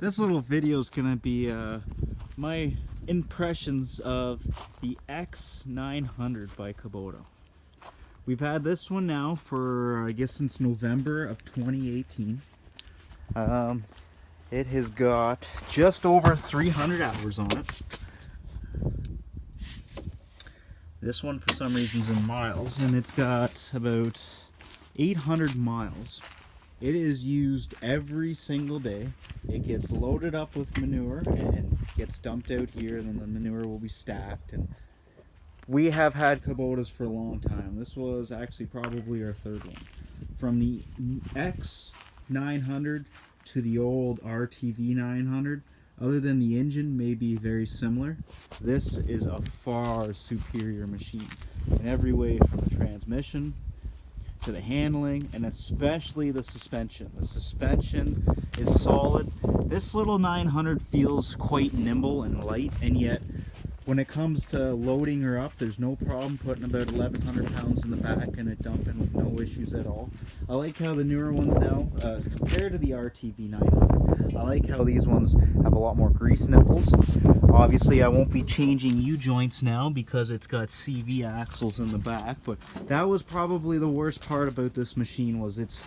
This little video is gonna be my impressions of the X900 by Kabota. We've had this one now for, I guess, since November of 2018. It has got just over 300 hours on it. This one, for some reason, is in miles, and it's got about 800 miles. It is used every single day. It gets loaded up with manure and gets dumped out here, and then the manure will be stacked. And we have had Kabotas for a long time. This was actually probably our third one. From the X900 to the old RTV900, other than the engine may be very similar, this is a far superior machine in every way, from the transmission to the handling, and especially the suspension. The suspension is solid. This little 900 feels quite nimble and light, and yet when it comes to loading her up, there's no problem putting about 1,100 pounds in the back and it dumping with no issues at all. I like how the newer ones now, compared to the RTV900, I like how these ones have a lot more grease nipples. Obviously, I won't be changing U-joints now because it's got CV axles in the back, but that was probably the worst part about this machine, was its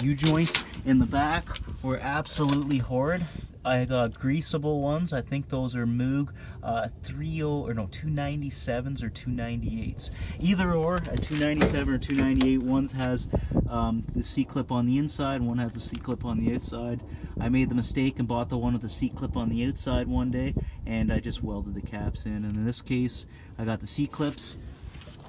U-joints in the back were absolutely horrid. I got greasable ones. I think those are Moog 297s or 298s. Either or, a 297 or 298. One has the C-clip on the inside, one has the C-clip on the outside. I made the mistake and bought the one with the C-clip on the outside one day, and I just welded the caps in. And in this case, I got the C-clips.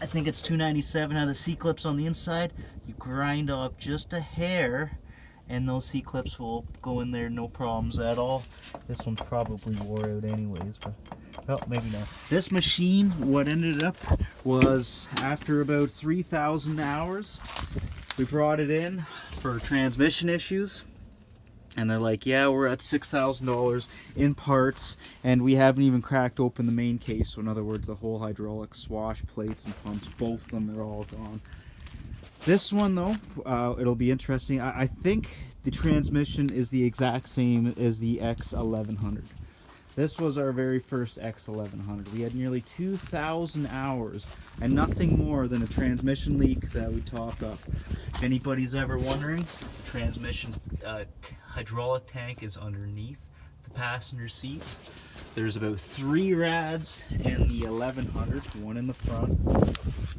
I think it's 297, have the C-clips on the inside. You grind off just a hair, and those C-clips will go in there, no problems at all. This one's probably wore out anyways, but well, maybe not. This machine, what ended up was, after about 3,000 hours, we brought it in for transmission issues, and they're like, yeah, we're at $6,000 in parts, and we haven't even cracked open the main case. So in other words, the whole hydraulic swash plates and pumps, both of them, are all gone. This one, though, it'll be interesting. I think the transmission is the exact same as the X1100. This was our very first X1100. We had nearly 2,000 hours and nothing more than a transmission leak that we talk up. If anybody's ever wondering, the transmission hydraulic tank is underneath the passenger seat. There's about 3 rads in the 1100, one in the front,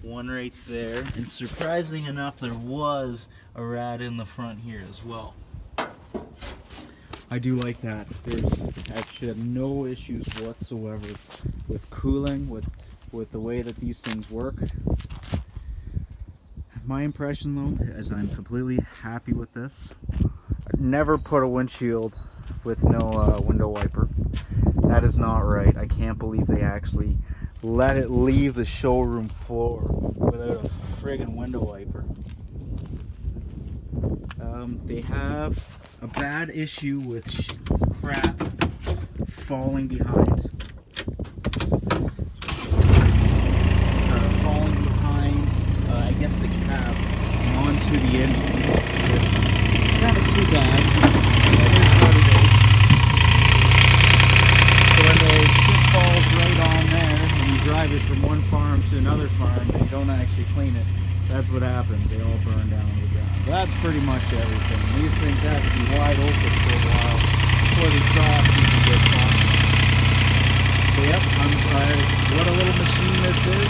one right there, and surprising enough, there was a rad in the front here as well. I do like that. I should have no issues whatsoever with cooling, with the way that these things work. My impression, though, is I'm completely happy with this. I've never put a windshield with no window wiper. That is not right. I can't believe they actually let it leave the showroom floor without a friggin' window wiper. They have a bad issue with crap falling behind. Falling behind, I guess, the cab onto the engine, which is not too bad. It is what it is. So when the shit falls right on there, and you drive it from one farm to another farm, and you don't actually clean it, that's what happens. They all burn down to the ground. But that's pretty much everything. These things have to be wide open for a while before they drop and you get caught. So yep, what a little machine this is.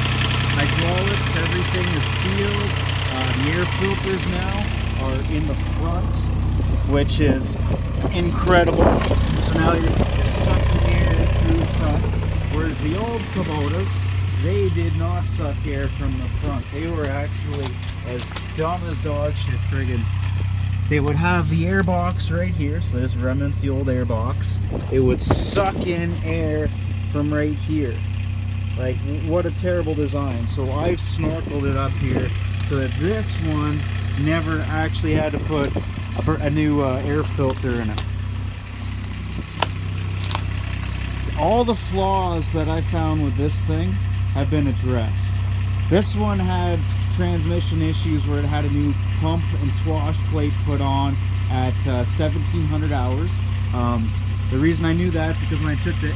Hydraulics, everything is sealed. The air filters now are in the front, which is incredible. So now you're sucking air through the front. Whereas the old Kabotas, they did not suck air from the front. They were actually as dumb as dog shit, friggin'. They would have the air box right here, so this remnants the old air box. It would suck in air from right here. Like, what a terrible design. So I've snorkeled it up here so that this one never actually had to put a new air filter in it. All the flaws that I found with this thing have been addressed. This one had transmission issues where it had a new pump and swash plate put on at 1,700 hours. The reason I knew that is because when I took the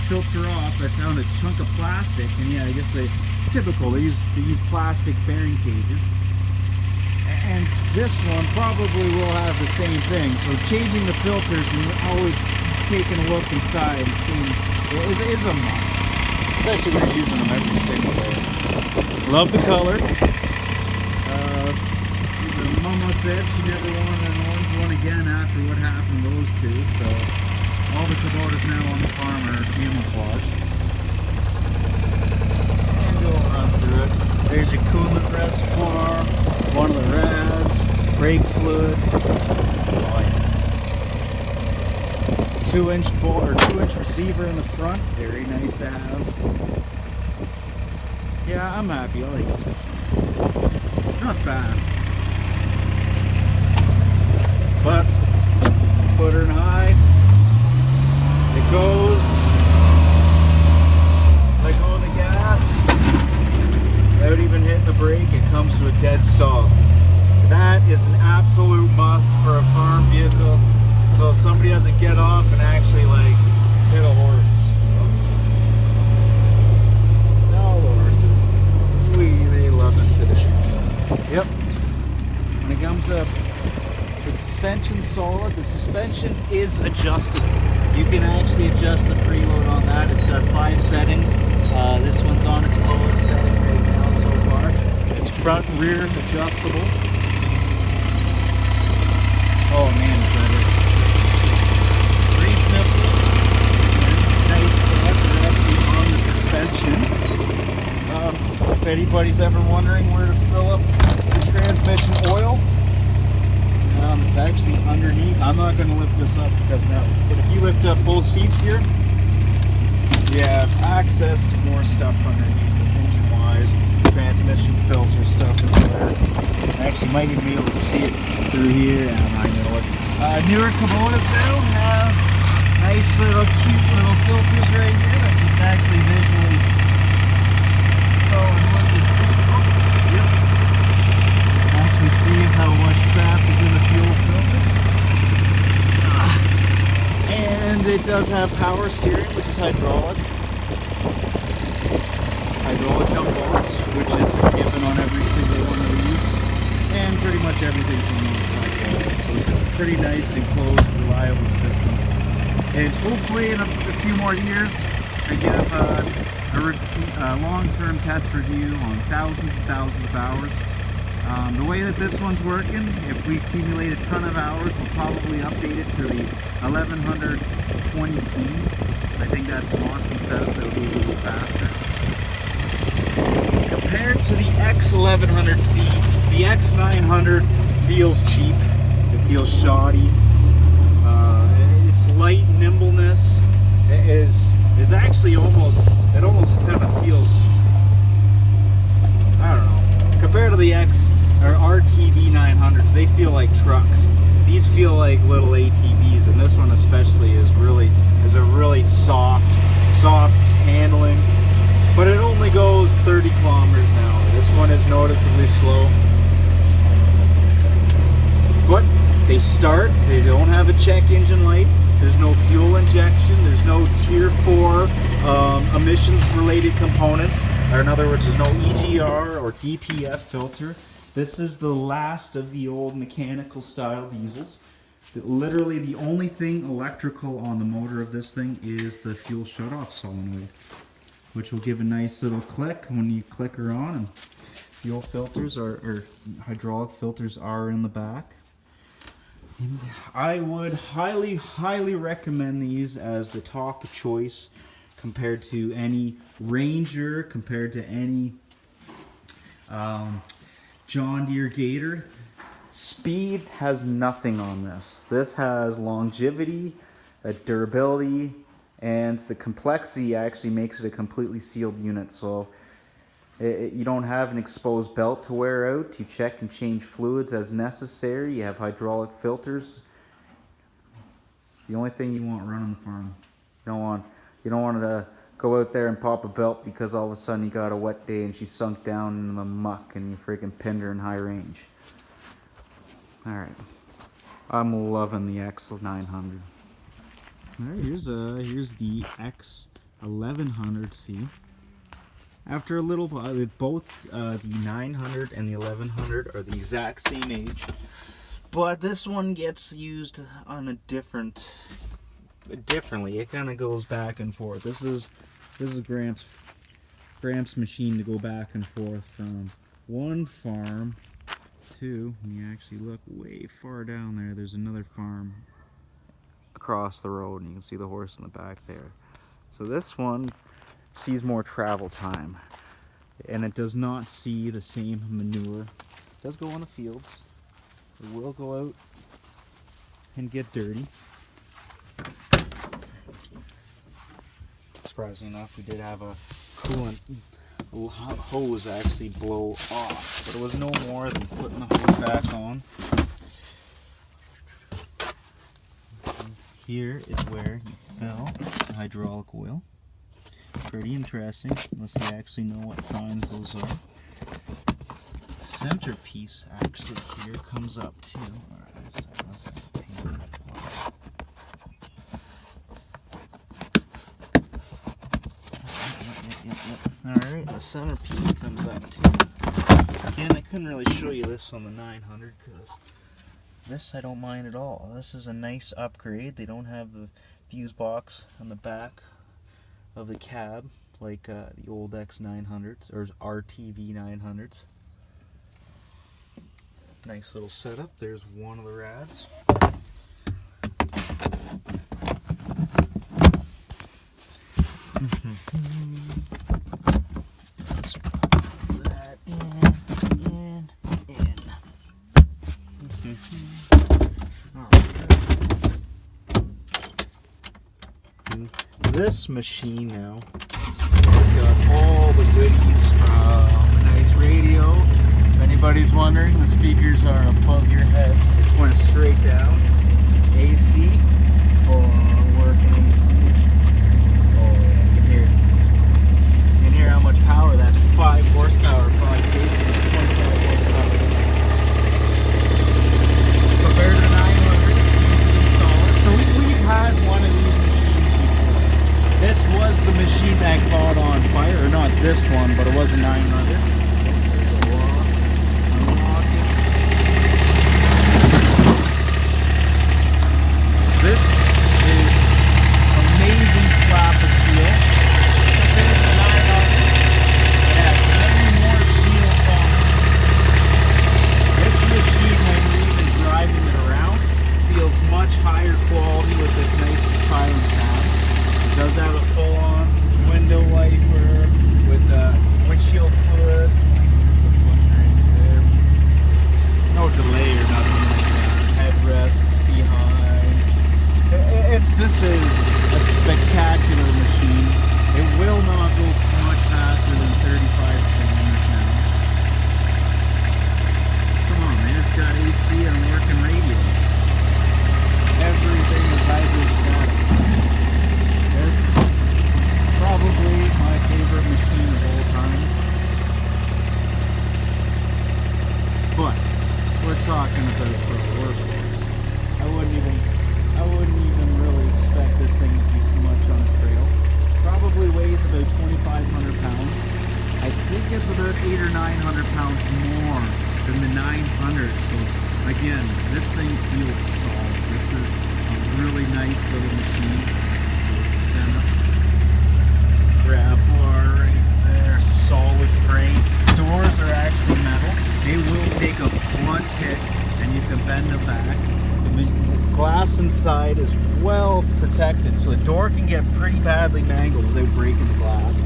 filter off, I found a chunk of plastic, and yeah, I guess they use plastic bearing cages. And this one probably will have the same thing. So changing the filters and always taking a look inside and seeing is a must. Especially when you're using them every single day. Love the color. The mama said she never wanted an orange one again after what happened to those two. So all the Kubotas now on the farm are camouflaged. And go run through it. There's your coolant reservoir, one of the rads, brake fluid. Oh, yeah. 2-inch receiver in the front, very nice to have. Yeah, I'm happy. I like this machine. It's not fast, but put her in high. It goes. Let go of the gas. Without even hitting the brake, it comes to a dead stop. That is an absolute must for a farm vehicle, so somebody doesn't get off and actually like hit a horse. All the horses, they love them today. Yep. When it comes to the suspension solid, the suspension is adjustable. You can actually adjust the preload on that. It's got 5 settings. This one's on its lowest setting right now so far. It's front and rear adjustable. Oh man, is that it? 3 snipples. Nice actually on the suspension. If anybody's ever wondering where to fill up the transmission oil, it's actually underneath. I'm not going to lift this up because now, but if you lift up both seats here, you have access to more stuff underneath, engine-wise, transmission filter stuff is there. Actually, might even be able to see it through here. I know it. Newer Kubotas now have nice little cute little filters right here that you can actually visually go and look and see. Yep. Actually see how much crap is in the fuel filter. And it does have power steering, which is hydraulic. Hydraulic components, which is a given on every single one of these. And pretty much everything's on hydraulic. So it's a pretty nice, enclosed, reliable system. And hopefully in a few more years, I give a long-term test review on thousands and thousands of hours. The way that this one's working, if we accumulate a ton of hours, we'll probably update it to the 1120D. I think that's an awesome setup. It'll be a little faster. Compared to the X1100c, the X900 feels cheap. It feels shoddy. Its light nimbleness is actually almost kind of feels, I don't know. Compared to the RTV900s, they feel like trucks. These feel like little ATVs, and this one especially is a really soft handling. But it only goes 30 kilometers an hour. This one is noticeably slow. But they start. They don't have a check engine light. There's no fuel injection. There's no Tier 4 emissions-related components. Or in other words, there's no EGR or DPF filter. This is the last of the old mechanical style diesels. Literally the only thing electrical on the motor of this thing is the fuel shutoff solenoid, which will give a nice little click when you click her on, and fuel filters or hydraulic filters are in the back. And I would highly recommend these as the top choice compared to any Ranger, compared to any John Deere Gator. Speed has nothing on this. This has longevity, durability, and the complexity actually makes it a completely sealed unit. So you don't have an exposed belt to wear out. You check and change fluids as necessary. You have hydraulic filters. The only thing you want running the farm. You don't want to go out there and pop a belt because all of a sudden you got a wet day and she sunk down in the muck and you freaking pinned her in high range. Alright. I'm loving the X900. Alright, here's the X1100c. After a little while, both the 900 and the 1100 are the exact same age, but this one gets used on a differently. It kind of goes back and forth. This is Gramps' machine to go back and forth from one farm to, when you actually look way far down there, there's another farm across the road, and you can see the horse in the back there. So this one sees more travel time, and it does not see the same manure. It does go on the fields. It will go out and get dirty. Surprisingly enough, we did have a coolant hose actually blow off, but it was no more than putting the hose back on. Here is where you fill the hydraulic oil. Pretty interesting, unless you actually know what signs those are. The centerpiece actually here comes up too. Alright, the centerpiece comes up too. Again, I couldn't really show you this on the 900 because this I don't mind at all. This is a nice upgrade. They don't have the fuse box on the back of the cab like the old X900s or RTV900s. Nice little setup. There's one of the rads. Let's put that in. This machine now has got all the goodies from a nice radio. If anybody's wondering, the speakers are above your heads. They point straight down. AC, full working AC. Oh, yeah, you can hear how much power. That's 5 horsepower, probably 25 horsepower. Compared to the 900, it's solid. So we've had one of these machines before. This was the machine that caught on fire, or not this one, but it was a 900. There's a lock. Unlock it. This is amazing flap of steel. Compared to the 900, it has many more steel components. This machine, when you're even driving it around, feels much higher quality with this nice silent cab. It does have a full-on window wiper with windshield fluid. There's a button right there. No delay or nothing like that. Headrests behind. If this is a spectacular machine, it will not go much faster than 35 kilometers an hour. Come on, man, it's got AC and a working radio. Everything is hydrostatic. This is probably my favorite machine of all times. But we're talking about for a workhorse. I wouldn't even really expect this thing to do too much on a trail. Probably weighs about 2,500 pounds. I think it's about 800 or 900 pounds more than the 900. So again, this thing feels solid. This is a really nice little machine. Grab bar right there, solid frame. Doors are actually metal. They will take a blunt hit and you can bend them back. The glass inside is well protected, so the door can get pretty badly mangled without breaking the glass.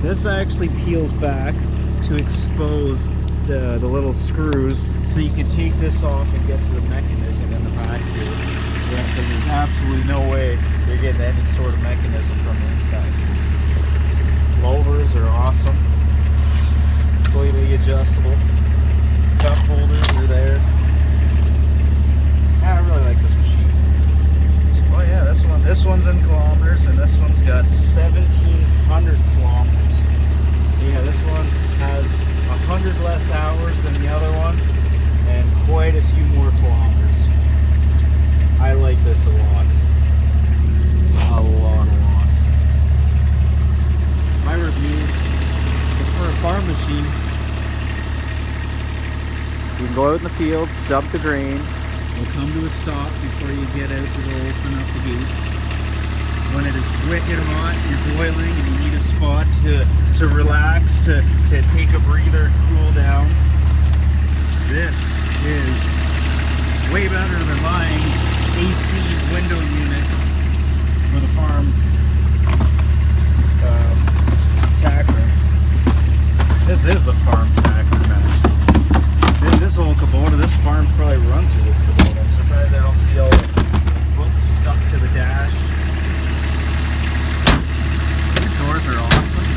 This actually peels back to expose the little screws, so you can take this off and get to the mechanism in the back here. Yeah, because there's absolutely no way you're getting any sort of mechanism from the inside. Louvers are awesome, completely adjustable. Cup holders are there. Yeah, I really like this machine. Oh yeah, this one's in kilometers, and this one's got 1,700 kilometers. So yeah, this one has 100 less hours than the other one, and quite a few more kilometers. I like this a lot. go out in the fields, dump the grain. We'll come to a stop before you get out to go open up the gates. When it is wicked hot, you're boiling, and you need a spot to relax, to take a breather, cool down. This is way better than buying AC window unit for the farm tack room. This is the farm tack room, man. This old Kabota, this farm probably run through this Kabota. I'm surprised I don't see all the books stuck to the dash. These doors are awesome.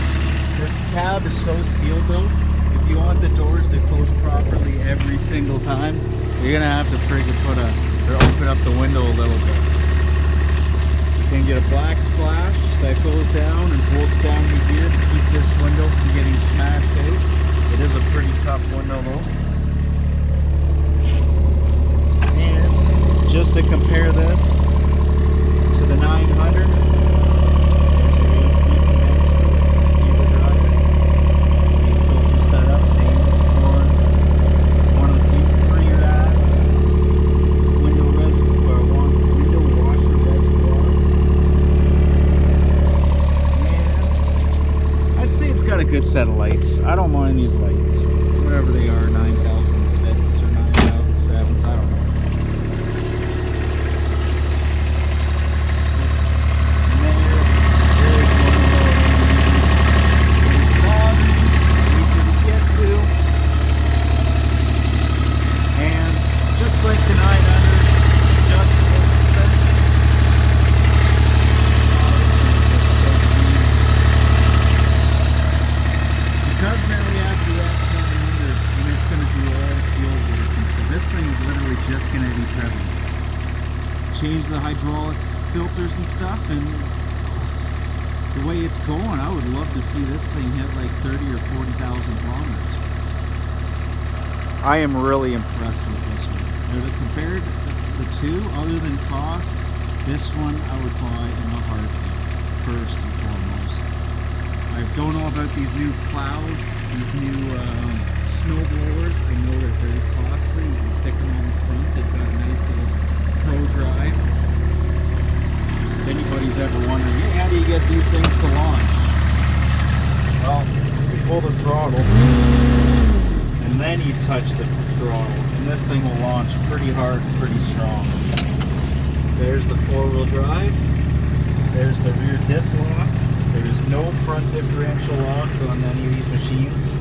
This cab is so sealed though. If you want the doors to close properly every single time, you're gonna have to friggin' open up the window a little bit. You can get a black splash that goes down and bolts down to here to keep this window from getting smashed out. It is a pretty tough window though. And just to compare this to the 900, good set of lights. I don't mind these lights, whatever they are, 9006 or 9007s, I don't know. And then here's one of those. Easy to get to. And just like the 900, adjustable suspension. Because now we have the X900 and it's going to do all the field work, and so this thing is literally just going to be treadmills. Change the hydraulic filters and stuff, and the way it's going, I would love to see this thing hit like 30 or 40,000 kilometers. I am really impressed with this one. Compared to the two, other than cost, this one I would buy in a heartbeat, first and foremost. I don't know about these new plows, these new snow blowers. I know they're very costly. You can stick them on the front. They've got a nice little pro drive. If anybody's ever wondering, hey, how do you get these things to launch? Well, you pull the throttle, and then you touch the throttle, and this thing will launch pretty hard and pretty strong. There's the four-wheel drive. There's the rear diff lock. There's no front differential locks on any of these machines.